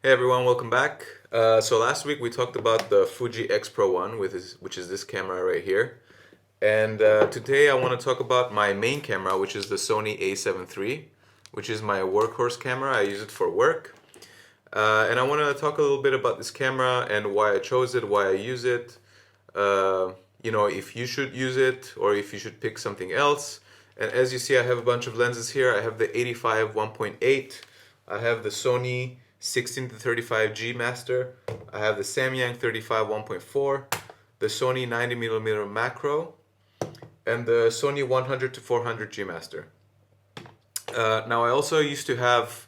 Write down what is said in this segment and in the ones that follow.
Hey everyone, welcome back. So last week we talked about the Fuji X Pro 1, which is this camera right here. And today I want to talk about my main camera, which is the Sony A7 III, which is my workhorse camera. I use it for work. And I want to talk a little bit about this camera and why I chose it, why I use it, uh, if you should use it or if you should pick something else. And as you see, I have a bunch of lenses here. I have the 85 1.8. I have the Sony 16 to 35G Master. I have the Samyang 35 1.4, the Sony 90mm macro, and the Sony 100 to 400G Master. Now I also used to have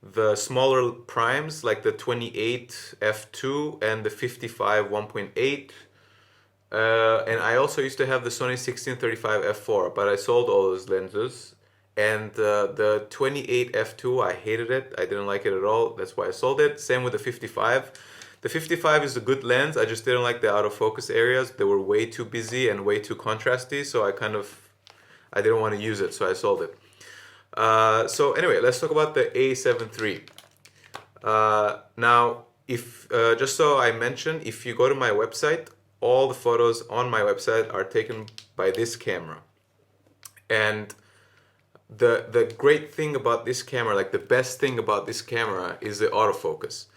the smaller primes like the 28 f2 and the 55 1.8. And I also used to have the Sony 1635 f4, but I sold all those lenses. And the 28 f2, I hated it. I didn't like it at all. That's why I sold it. Same with the 55. The 55 is a good lens. I just didn't like the out of focus areas. They were way too busy and way too contrasty. So I didn't want to use it. So I sold it. So anyway, let's talk about the A7 III. Now, if just so I mentioned, if you go to my website, all the photos on my website are taken by this camera. And the great thing about this camera, like the best thing about this camera, is the autofocus.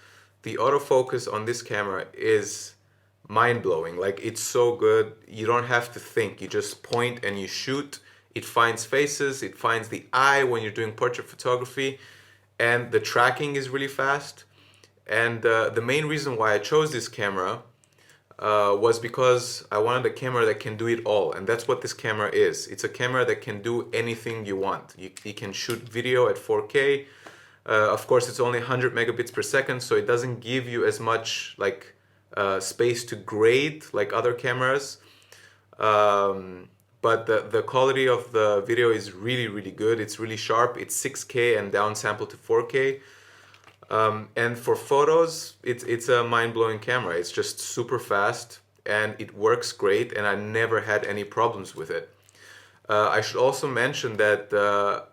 The autofocus on this camera is mind-blowing. Like, it's so good. You don't have to think. You just point and you shoot. It finds faces, it finds the eye when you're doing portrait photography, and the tracking is really fast. And the main reason why I chose this camera was because I wanted a camera that can do it all, and that's what this camera is. It's a camera that can do anything you want. You can shoot video at 4K. Of course, it's only 100 megabits per second, so it doesn't give you as much like space to grade like other cameras. But the quality of the video is really, really good. It's really sharp. It's 6K and downsampled to 4K. And for photos, it's a mind-blowing camera. It's just super fast and it works great, and I never had any problems with it. I should also mention that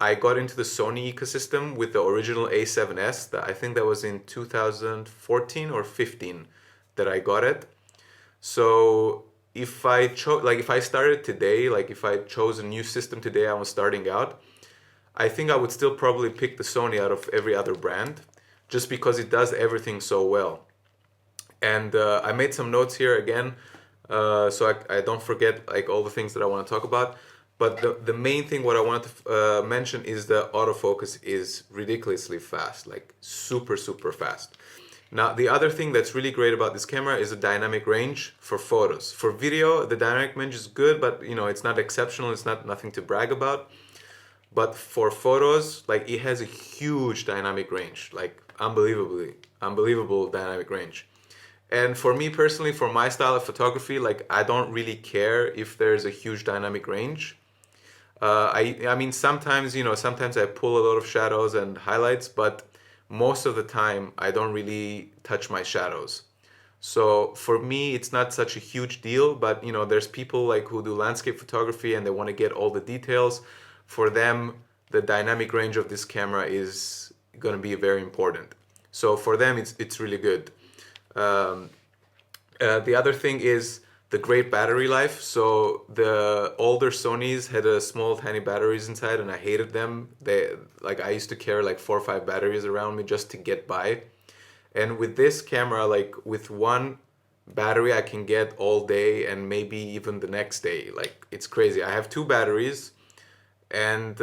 I got into the Sony ecosystem with the original A7S. I think that was in 2014 or 15 that I got it. So if I started today, like if I chose a new system today, I was starting out, I think I would still probably pick the Sony out of every other brand, just because it does everything so well. And I made some notes here again, so I don't forget like all the things that I want to talk about. But the main thing what I wanted to mention is the autofocus is ridiculously fast, like super, super fast. Now, the other thing that's really great about this camera is the dynamic range for photos. For video, the dynamic range is good, but it's not exceptional. It's not nothing to brag about. But for photos, like it has a huge dynamic range, like unbelievable dynamic range. And for me personally, for my style of photography, like I don't really care if there's a huge dynamic range. I mean, sometimes I pull a lot of shadows and highlights, but most of the time I don't really touch my shadows. So for me, it's not such a huge deal, but there's people like who do landscape photography and they want to get all the details. For them, the dynamic range of this camera is going to be very important. So for them, it's really good. Um, the other thing is the great battery life. So the older Sonys had a small tiny batteries inside and I hated them. I used to carry like 4 or 5 batteries around me just to get by. And with this camera, like with one battery I can get all day and maybe even the next day. Like it's crazy. I have 2 batteries and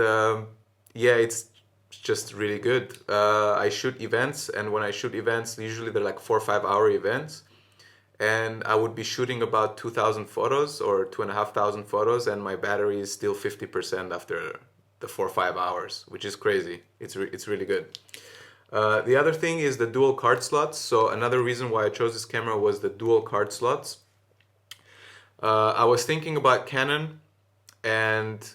yeah, it's just really good. I shoot events, and when I shoot events, usually they're like 4 or 5 hour events, and I would be shooting about 2,000 photos or 2,500 photos, and my battery is still 50% after the 4 or 5 hours, which is crazy. It's really good. The other thing is the dual card slots. So another reason why I chose this camera was the dual card slots. I was thinking about Canon, and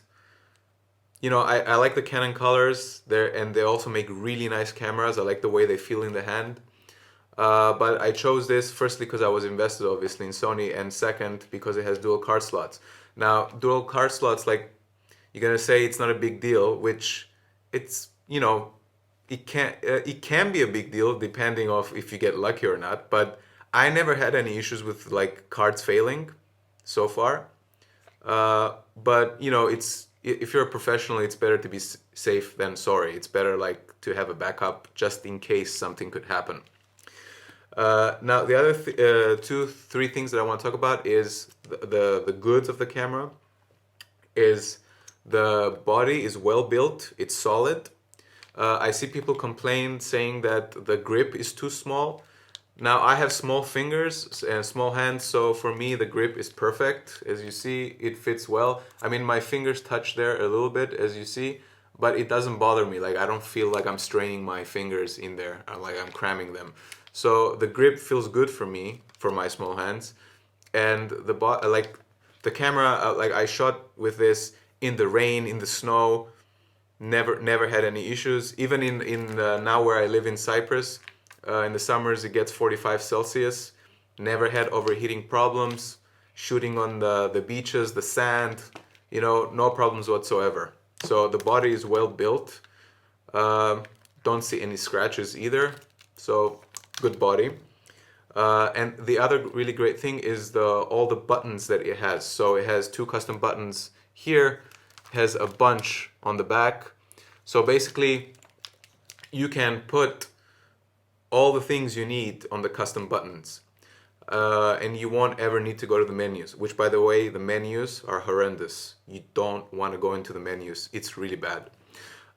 I like the Canon colors there, and they also make really nice cameras. I like the way they feel in the hand. But I chose this firstly because I was invested obviously in Sony, and second because it has dual card slots. Now, dual card slots, like you're gonna say it's not a big deal, which it's it can be a big deal depending of if you get lucky or not. But I never had any issues with like cards failing so far. But you know, it's if you're a professional, it's better to be safe than sorry. It's better like to have a backup just in case something could happen. Now the other three things that I want to talk about is the goods of the camera. Is the body is well built, it's solid. I see people complain saying that the grip is too small. Now I have small fingers and small hands, so for me the grip is perfect. As you see, it fits well. I mean, my fingers touch there a little bit, as you see, but it doesn't bother me. Like I don't feel like I'm straining my fingers in there, or like I'm cramming them. So the grip feels good for me, for my small hands, and like the camera, like I shot with this in the rain, in the snow. Never had any issues. Even in now where I live in Cyprus, in the summers it gets 45 Celsius. Never had overheating problems. Shooting on the beaches, the sand, you know, no problems whatsoever. So the body is well built. Don't see any scratches either. So good body. And the other really great thing is all the buttons that it has. So it has two custom buttons here, has a bunch on the back. So basically, you can put all the things you need on the custom buttons. And you won't ever need to go to the menus, which by the way, the menus are horrendous. You don't want to go into the menus. It's really bad.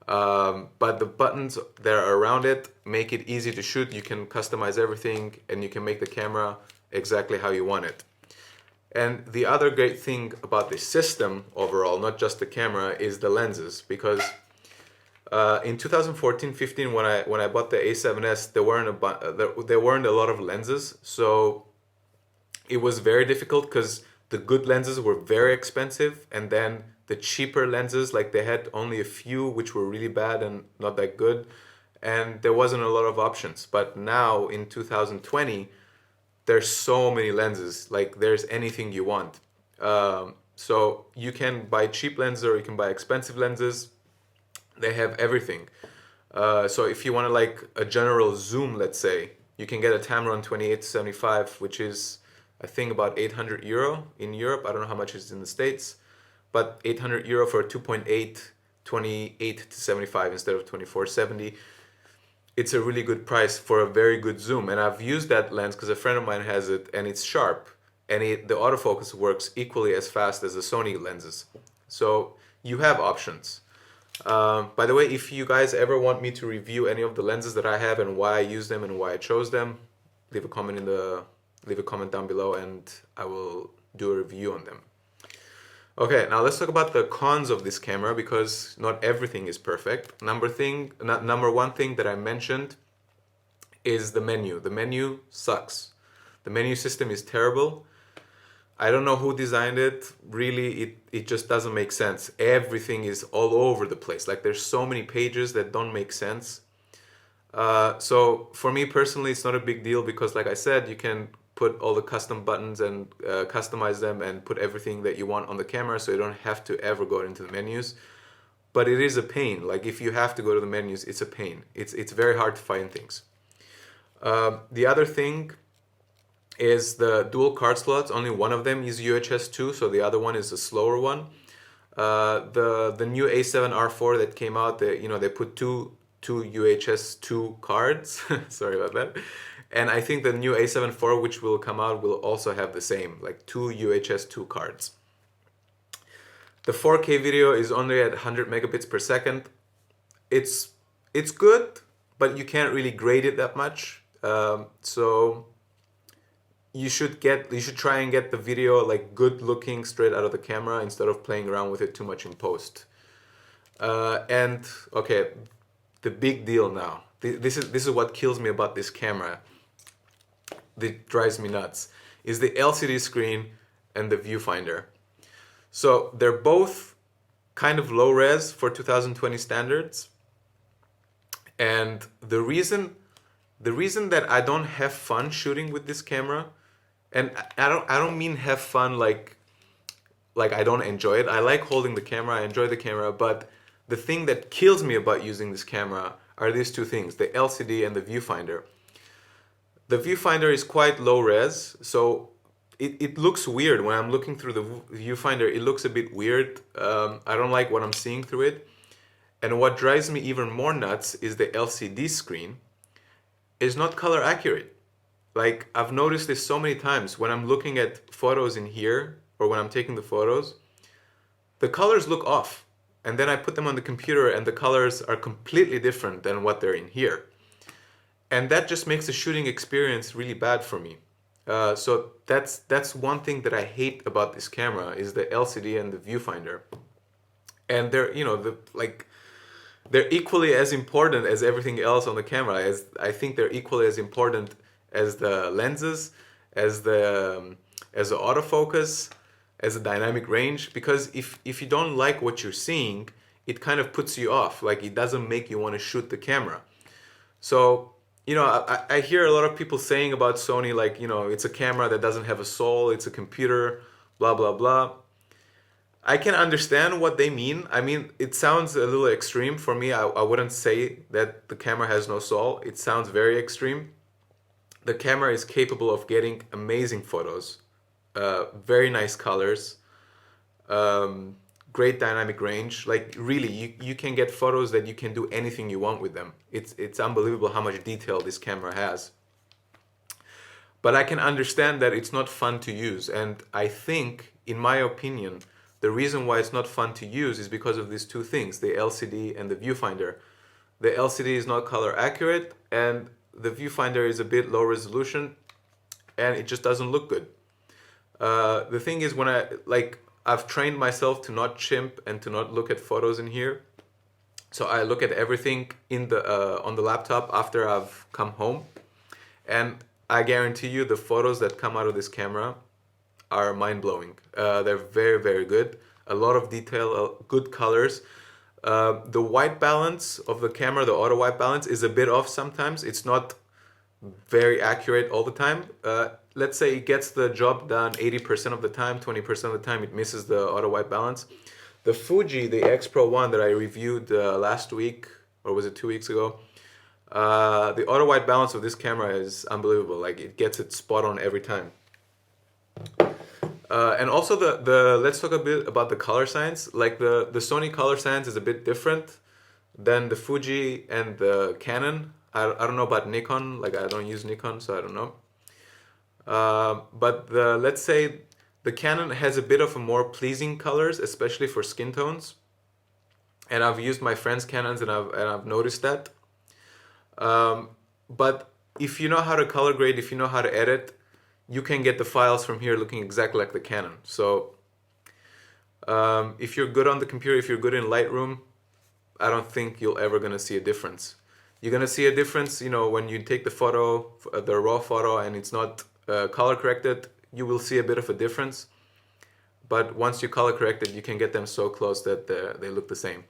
But the buttons that are around it make it easy to shoot. You can customize everything and you can make the camera exactly how you want it. And the other great thing about this system overall, not just the camera, is the lenses. Because in 2014-15, when I bought the A7S, there weren't a lot of lenses. So it was very difficult because the good lenses were very expensive, and then the cheaper lenses, like they had only a few which were really bad and not that good, and there wasn't a lot of options. But now in 2020, there's so many lenses, like there's anything you want. So you can buy cheap lenses or you can buy expensive lenses. They have everything. So if you want to like a general zoom, let's say, you can get a Tamron 28-75, which is I think about 800 euro in Europe. I don't know how much it is in the States, but 800 euro for a 2.8, 28-75 instead of 24-70. It's a really good price for a very good zoom. And I've used that lens because a friend of mine has it and it's sharp. And the autofocus works equally as fast as the Sony lenses. So you have options. By the way, if you guys ever want me to review any of the lenses that I have and why I use them and why I chose them, leave a comment down below and I will do a review on them. Okay, now let's talk about the cons of this camera because not everything is perfect. Number one thing that I mentioned is the menu. The menu sucks. The menu system is terrible. I don't know who designed it. Really, it just doesn't make sense. Everything is all over the place. Like there's so many pages that don't make sense. So for me personally, it's not a big deal because like I said, you can put all the custom buttons and customize them and put everything that you want on the camera, so you don't have to ever go into the menus. But it is a pain. Like if you have to go to the menus, it's a pain. It's very hard to find things. The other thing is the dual card slots. Only one of them is UHS 2, so the other one is a slower one. The new A7R4 that came out, they put two UHS 2 cards. Sorry about that. And I think the new A7 IV, which will come out, will also have the same, like two UHS 2 cards. The 4K video is only at 100 megabits per second. It's good, but you can't really grade it that much. So you should try and get the video like good looking straight out of the camera instead of playing around with it too much in post. And okay, the big deal now. This is what kills me about this camera. That drives me nuts is the LCD screen and the viewfinder. So they're both kind of low res for 2020 standards. And the reason that I don't have fun shooting with this camera, and I don't mean have fun like I don't enjoy it. I like holding the camera, I enjoy the camera, but the thing that kills me about using this camera are these two things, the LCD and the viewfinder. The viewfinder is quite low res, so it looks weird when I'm looking through the viewfinder. It looks a bit weird. I don't like what I'm seeing through it. And what drives me even more nuts is the LCD screen is not color accurate. Like, I've noticed this so many times when I'm looking at photos in here or when I'm taking the photos, the colors look off. And then I put them on the computer and the colors are completely different than what they're in here. And that just makes the shooting experience really bad for me. So that's one thing that I hate about this camera is the LCD and the viewfinder. And they're, you know, they're equally as important as everything else on the camera. As I think they're equally as important as the lenses, as the autofocus, as the dynamic range. Because if you don't like what you're seeing, it kind of puts you off. Like, it doesn't make you want to shoot the camera. So, you know, I hear a lot of people saying about Sony, like, you know, it's a camera that doesn't have a soul, it's a computer, blah, blah, blah. I can understand what they mean. I mean, it sounds a little extreme for me. I wouldn't say that the camera has no soul. It sounds very extreme. The camera is capable of getting amazing photos, very nice colors, great dynamic range. Like, really, you can get photos that you can do anything you want with them. It's unbelievable how much detail this camera has. But I can understand that it's not fun to use. And I think, in my opinion, the reason why it's not fun to use is because of these two things, the LCD and the viewfinder. The LCD is not color accurate and the viewfinder is a bit low resolution and it just doesn't look good. The thing is, when I've trained myself to not chimp and to not look at photos in here. So I look at everything in the on the laptop after I've come home. And I guarantee you the photos that come out of this camera are mind-blowing. They're very, very good. A lot of detail, good colors. The white balance of the camera, the auto white balance, is a bit off sometimes. It's not very accurate all the time. Let's say it gets the job done 80% of the time, 20% of the time it misses the auto white balance. The Fuji, the X Pro 1 that I reviewed last week, or was it 2 weeks ago, the auto white balance of this camera is unbelievable. Like, it gets it spot on every time. And also let's talk a bit about the color science. Like, the Sony color science is a bit different than the Fuji and the Canon. I don't know about Nikon. Like, I don't use Nikon, so I don't know. But let's say the Canon has a bit of a more pleasing colors, especially for skin tones. And I've used my friend's Canons and I've noticed that. But if you know how to color grade, if you know how to edit, you can get the files from here looking exactly like the Canon. So if you're good on the computer, if you're good in Lightroom, I don't think you're ever gonna see a difference. You're gonna see a difference, you know, when you take the photo, the raw photo, and it's not color corrected, you will see a bit of a difference. But once you color correct it, you can get them so close that they look the same.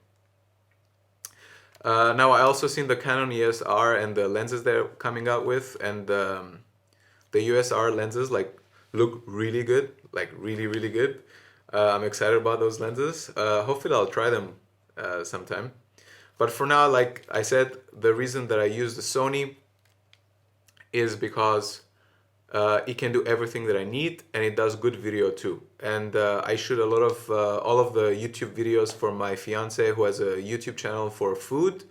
Now, I also seen the Canon EOS R and the lenses they're coming out with, and the EOS R lenses look really good, like really, really good. I'm excited about those lenses. Hopefully I'll try them sometime. But for now, like I said, the reason that I use the Sony is because it can do everything that I need, and it does good video too. And I shoot a lot of all of the YouTube videos for my fiance, who has a YouTube channel for food.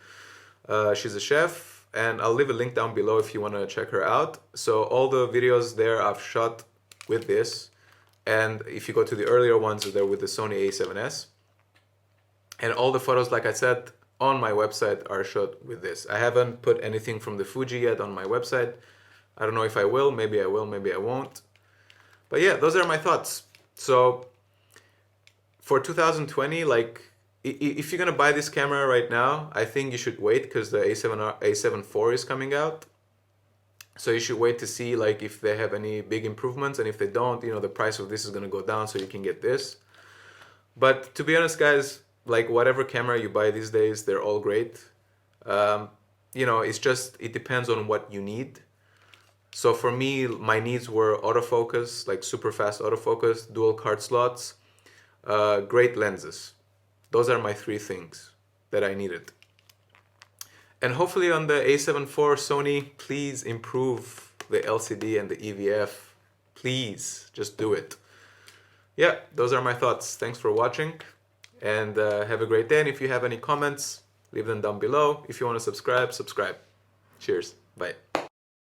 She's a chef. And I'll leave a link down below if you want to check her out. So all the videos there I've shot with this. And if you go to the earlier ones, they're with the Sony A7S. And all the photos, like I said, on my website are shot with this. I haven't put anything from the Fuji yet on my website. I don't know if I will, maybe I will, maybe I won't. But yeah, those are my thoughts. So for 2020, like, if you're gonna buy this camera right now, I think you should wait because the A7 IV is coming out. So you should wait to see like if they have any big improvements, and if they don't, you know, the price of this is gonna go down, so you can get this. But to be honest, guys, like, whatever camera you buy these days, they're all great. You know, it depends on what you need. So for me, my needs were autofocus, like super fast autofocus, dual card slots, great lenses. Those are my three things that I needed. And hopefully on the A7 IV, Sony, please improve the LCD and the EVF. Please, just do it. Yeah, those are my thoughts. Thanks for watching, and have a great day. And if you have any comments, leave them down below. If you want to subscribe, subscribe. Cheers. Bye.